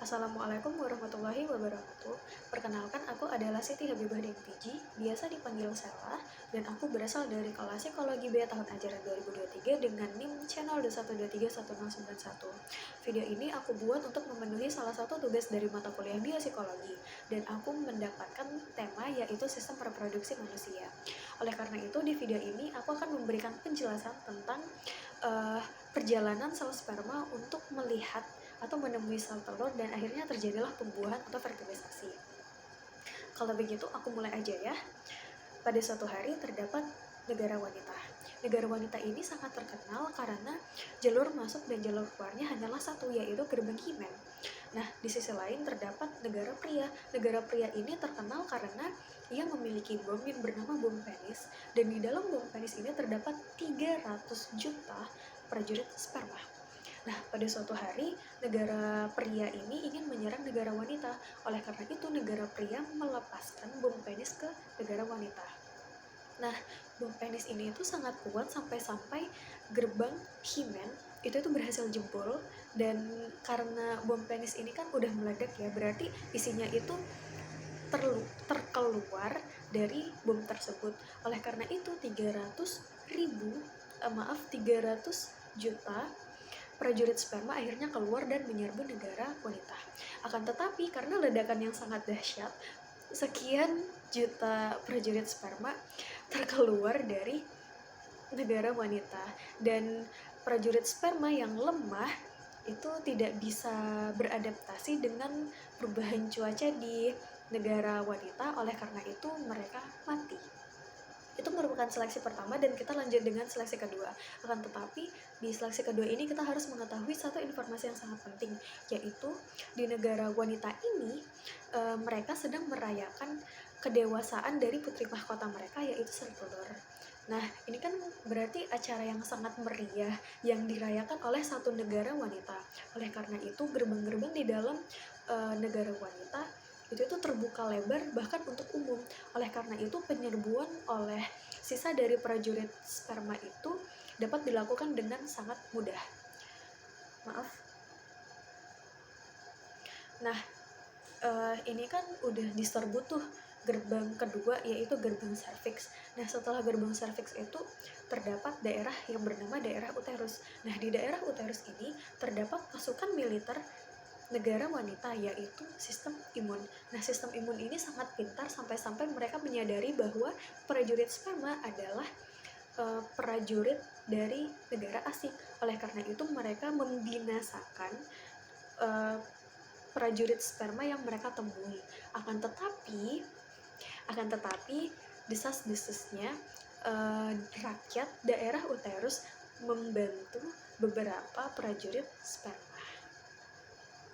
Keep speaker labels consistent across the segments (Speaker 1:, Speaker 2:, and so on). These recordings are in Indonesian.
Speaker 1: Assalamualaikum warahmatullahi wabarakatuh. Perkenalkan, aku adalah Siti Habibah Dempiji, biasa dipanggil Sela, dan aku berasal dari kelas Psikologi B tahun ajaran 2023 dengan NIM channel 2131091. Video ini aku buat untuk memenuhi salah satu tugas dari mata kuliah biopsikologi, dan aku mendapatkan tema yaitu sistem reproduksi manusia. Oleh karena itu, di video ini aku akan memberikan penjelasan tentang perjalanan sel sperma untuk melihat atau menemui sel telur dan akhirnya terjadilah pembuahan atau fertilisasi. Kalau begitu aku mulai aja ya. Pada suatu hari terdapat negara wanita. Negara wanita ini sangat terkenal karena jalur masuk dan jalur keluarnya hanyalah satu, yaitu gerbang Himen. Nah, di sisi lain terdapat negara pria. Negara pria ini terkenal karena ia memiliki bom yang bernama bom penis, dan di dalam bom penis ini terdapat 300 juta prajurit sperma. Nah, pada suatu hari, negara pria ini ingin menyerang negara wanita. Oleh karena itu, negara pria melepaskan bom penis ke negara wanita. Nah, bom penis ini itu sangat kuat sampai-sampai gerbang Himen itu berhasil jebol, dan karena bom penis ini kan udah meledak ya, berarti isinya itu terkeluar dari bom tersebut. Oleh karena itu 300 juta prajurit sperma akhirnya keluar dan menyerbu negara wanita. Akan tetapi karena ledakan yang sangat dahsyat, sekian juta prajurit sperma terkeluar dari negara wanita, dan prajurit sperma yang lemah itu tidak bisa beradaptasi dengan perubahan cuaca di negara wanita. Oleh karena itu mereka mati. Itu merupakan seleksi pertama, dan kita lanjut dengan seleksi kedua. Akan tetapi di seleksi kedua ini kita harus mengetahui satu informasi yang sangat penting, yaitu di negara wanita ini mereka sedang merayakan kedewasaan dari putri mahkota mereka, yaitu sel telur. Nah, ini kan berarti acara yang sangat meriah yang dirayakan oleh satu negara wanita. Oleh karena itu gerbang-gerbang di dalam negara wanita itu terbuka lebar bahkan untuk umum. Oleh karena itu penyerbuan oleh sisa dari prajurit sperma itu dapat dilakukan dengan sangat mudah. Maaf. Nah, ini kan udah diserbu tuh gerbang kedua, yaitu gerbang serviks. Nah, setelah gerbang serviks itu terdapat daerah yang bernama daerah uterus. Nah, di daerah uterus ini terdapat pasukan militer negara wanita, yaitu sistem imun. Nah, sistem imun ini sangat pintar sampai-sampai mereka menyadari bahwa prajurit sperma adalah prajurit dari negara asing. Oleh karena itu mereka membinasakan prajurit sperma yang mereka temui. Akan tetapi desas-desusnya rakyat daerah uterus membantu beberapa prajurit sperma.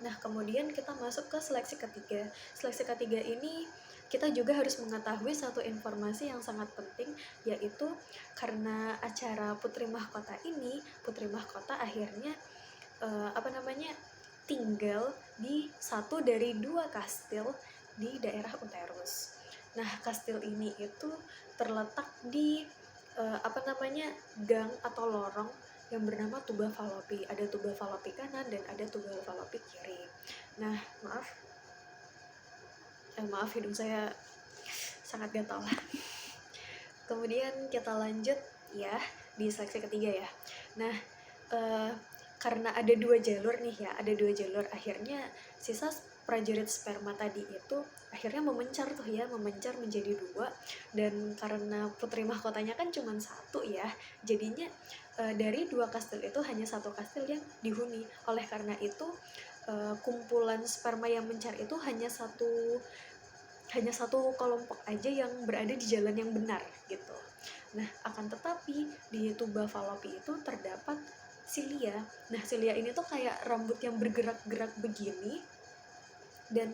Speaker 1: Nah, kemudian kita masuk ke seleksi ketiga. Seleksi ketiga ini kita juga harus mengetahui satu informasi yang sangat penting, yaitu karena acara Putri Mahkota ini, Putri Mahkota akhirnya tinggal di satu dari dua kastil di daerah uterus. Nah, kastil ini itu terletak di gang atau lorong yang bernama tuba falopi. Ada tuba falopi kanan dan ada tuba falopi kiri. Nah, maaf hidung saya sangat gatal. Kemudian kita lanjut ya di seleksi ketiga ya. Nah, karena ada dua jalur nih ya, akhirnya sisa prajurit sperma tadi itu akhirnya memencar menjadi dua, dan karena putri mahkotanya kan cuma satu ya, jadinya dari dua kastil itu hanya satu kastil yang dihuni. Oleh karena itu kumpulan sperma yang mencar itu hanya satu kelompok aja yang berada di jalan yang benar gitu. Nah, akan tetapi di tuba falopi itu terdapat silia. Nah, silia ini tuh kayak rambut yang bergerak-gerak begini, dan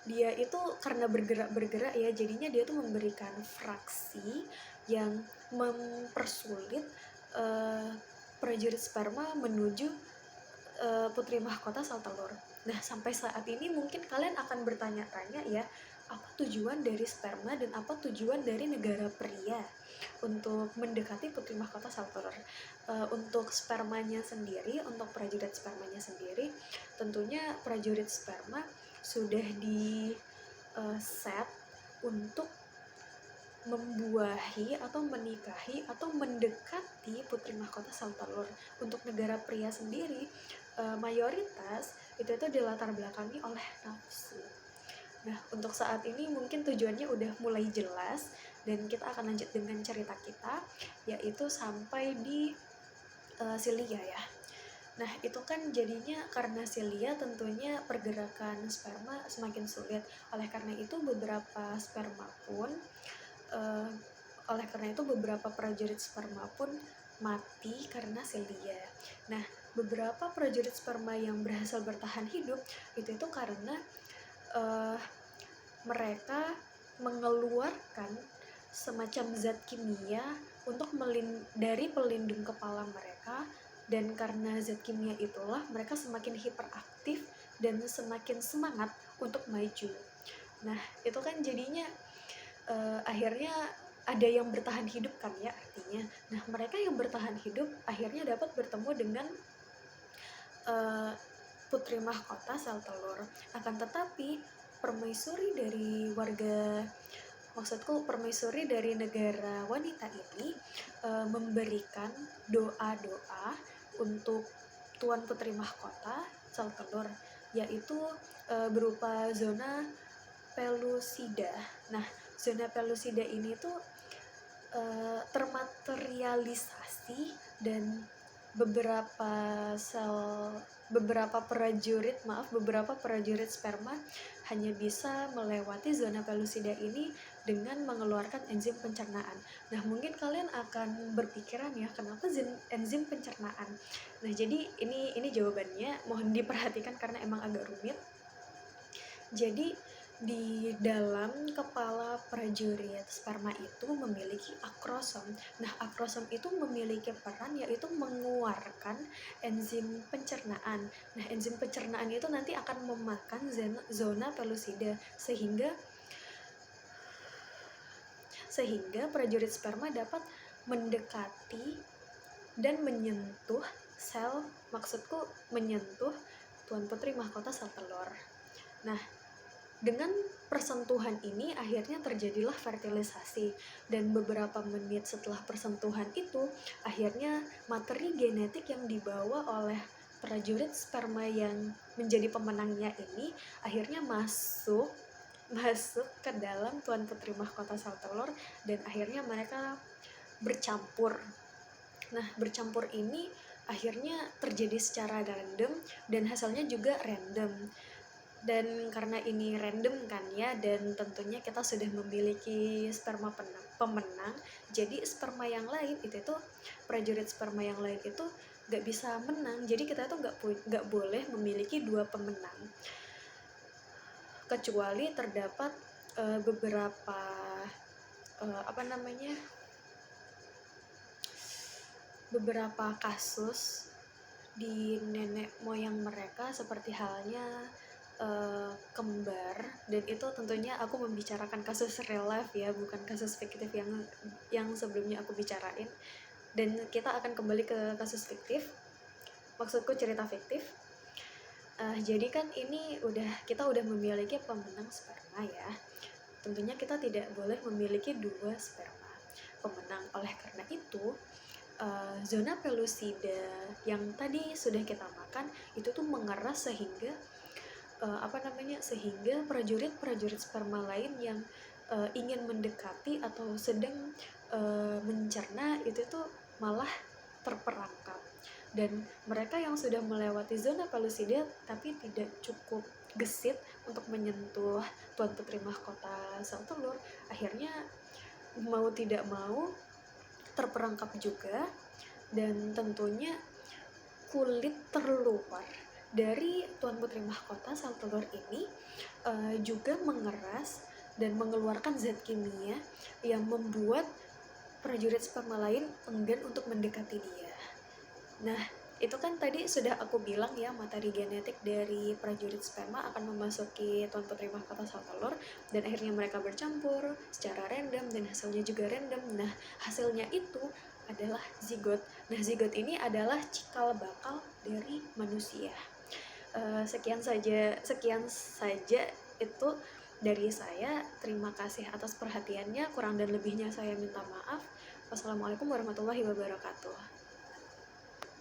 Speaker 1: dia itu karena bergerak ya, jadinya dia tuh memberikan fraksi yang mempersulit prajurit sperma menuju putri mahkota sel telur. Nah, sampai saat ini mungkin kalian akan bertanya-tanya ya, apa tujuan dari sperma dan apa tujuan dari negara pria untuk mendekati putri mahkota sel telur. Untuk spermanya sendiri, untuk prajurit spermanya sendiri, tentunya prajurit sperma sudah di set untuk membuahi atau menikahi atau mendekati putri mahkota sel telur. Untuk negara pria sendiri, mayoritas itu dilatar belakangi oleh nafsu. Nah, untuk saat ini mungkin tujuannya udah mulai jelas, dan kita akan lanjut dengan cerita kita, yaitu sampai di silia ya. Nah, itu kan jadinya karena silia tentunya pergerakan sperma semakin sulit. Oleh karena itu beberapa sperma pun beberapa prajurit sperma pun mati karena silia. Nah, beberapa prajurit sperma yang berhasil bertahan hidup itu karena mereka mengeluarkan semacam zat kimia untuk dari pelindung kepala mereka, dan karena zat kimia itulah mereka semakin hiperaktif dan semakin semangat untuk maju. Nah, itu kan jadinya akhirnya ada yang bertahan hidup kan ya artinya. Nah, mereka yang bertahan hidup akhirnya dapat bertemu dengan putri mahkota sel telur. Akan tetapi permaisuri dari negara wanita ini memberikan doa-doa untuk tuan putri mahkota sel telur, yaitu berupa zona Pelusida. Nah, zona Pelusida ini termaterialisasi, dan beberapa prajurit sperma hanya bisa melewati zona Pelusida ini dengan mengeluarkan enzim pencernaan. Nah, mungkin kalian akan berpikiran ya, kenapa enzim pencernaan? Nah, jadi ini jawabannya, mohon diperhatikan karena emang agak rumit. Jadi di dalam kepala prajurit sperma itu memiliki akrosom. Nah, akrosom itu memiliki peran yaitu mengeluarkan enzim pencernaan. Nah, enzim pencernaan itu nanti akan memakan zona pelusida sehingga prajurit sperma dapat mendekati dan menyentuh tuan putri mahkota sel telur. Nah, dengan persentuhan ini akhirnya terjadilah fertilisasi, dan beberapa menit setelah persentuhan itu akhirnya materi genetik yang dibawa oleh prajurit sperma yang menjadi pemenangnya ini akhirnya masuk ke dalam tuan putri mahkota sel telur, dan akhirnya mereka bercampur. Nah, bercampur ini akhirnya terjadi secara random dan hasilnya juga random. Dan karena ini random kan ya, dan tentunya kita sudah memiliki sperma pemenang, jadi sperma yang lain prajurit sperma yang lain itu gak bisa menang. Jadi kita gak boleh memiliki dua pemenang, kecuali terdapat beberapa beberapa kasus di nenek moyang mereka, seperti halnya kembar, dan itu tentunya aku membicarakan kasus real life ya, bukan kasus fiktif yang sebelumnya aku bicarain. Dan kita akan kembali ke kasus fiktif, maksudku cerita fiktif. Jadi kan ini kita udah memiliki pemenang sperma ya, tentunya kita tidak boleh memiliki dua sperma pemenang. Oleh karena itu zona pelusida yang tadi sudah kita makan itu mengeras sehingga prajurit sperma lain yang ingin mendekati atau sedang mencerna itu malah terperangkap, dan mereka yang sudah melewati zona pelusida tapi tidak cukup gesit untuk menyentuh tuan putri mahkota sel telur akhirnya mau tidak mau terperangkap juga, dan tentunya kulit terluar dari tuan putri mahkota sel telur ini juga mengeras dan mengeluarkan zat kimia yang membuat prajurit sperma lain enggan untuk mendekati dia. Nah, Itu kan tadi sudah aku bilang ya, materi genetik dari prajurit sperma akan memasuki Tuan Putri Mahkota Sel Telur, dan akhirnya mereka bercampur secara random dan hasilnya juga random. Nah, hasilnya itu adalah zigot. Nah, zigot ini adalah cikal bakal dari manusia. Sekian saja itu dari saya. Terima kasih atas perhatiannya. Kurang dan lebihnya saya minta maaf. Wassalamualaikum warahmatullahi wabarakatuh.